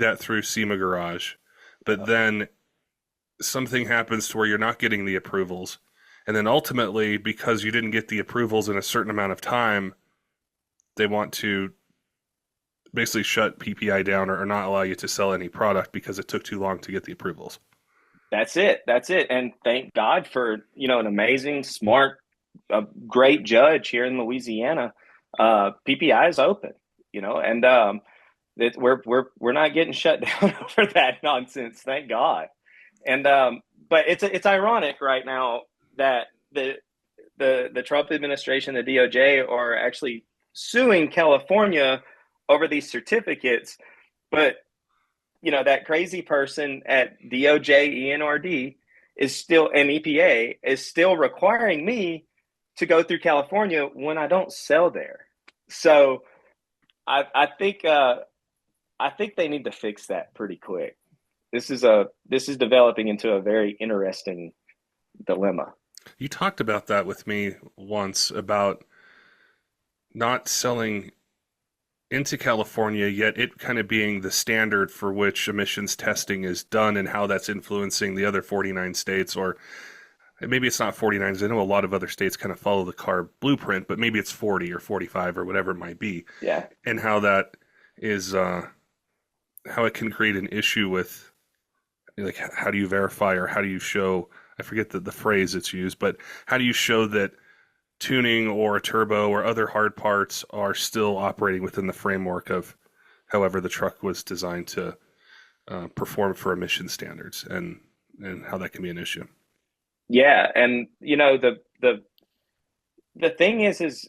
that through SEMA Garage, but then something happens to where you're not getting the approvals. And then ultimately, because you didn't get the approvals in a certain amount of time, they want to basically shut PPI down or not allow you to sell any product because it took too long to get the approvals. That's it. That's it. And thank God for, an amazing, smart, great judge here in Louisiana. PPI is open, and we're not getting shut down over that nonsense. Thank God. And but it's ironic right now that the Trump administration, the DOJ, are actually suing California over these certificates, but that crazy person at DOJ, ENRD is still, and EPA is still requiring me to go through California when I don't sell there. So I think they need to fix that pretty quick. This is developing into a very interesting dilemma. You talked about that with me once about not selling into California, yet it kind of being the standard for which emissions testing is done and how that's influencing the other 49 states, or maybe it's not 49. I know a lot of other states kind of follow the CARB blueprint, but maybe it's 40 or 45 or whatever it might be, Yeah. and how that is, how it can create an issue with, like, how do you verify or how do you show, I forget the phrase it's used, but how do you show that tuning or a turbo or other hard parts are still operating within the framework of however the truck was designed to perform for emission standards, and how that can be an issue. Yeah, and the thing is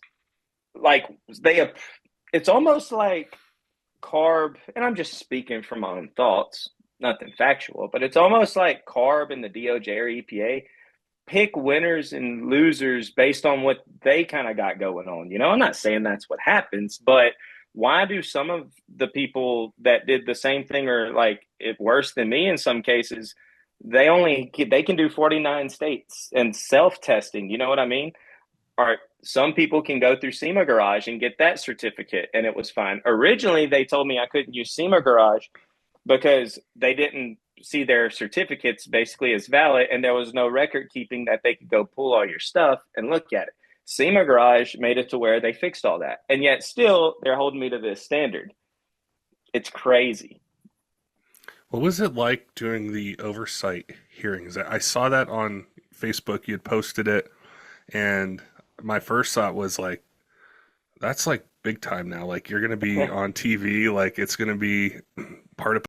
like they it's almost like CARB, and I'm just speaking from my own thoughts, nothing factual, but it's almost like CARB and the DOJ or EPA pick winners and losers based on what they kind of got going on. I'm not saying that's what happens, but why do some of the people that did the same thing, or like it worse than me in some cases, they can do 49 states and self-testing, you know what I mean? Or some people can go through SEMA Garage and get that certificate and it was fine. Originally they told me I couldn't use SEMA Garage because they didn't see their certificates basically as valid, and there was no record keeping that they could go pull all your stuff and look at it. SEMA Garage made it to where they fixed all that, and yet still they're holding me to this standard. It's crazy. What was it like during the oversight hearings? I saw that on Facebook. You had posted it, and my first thought was like, that's like big time now. Like, you're going to be on TV, like it's going to be part of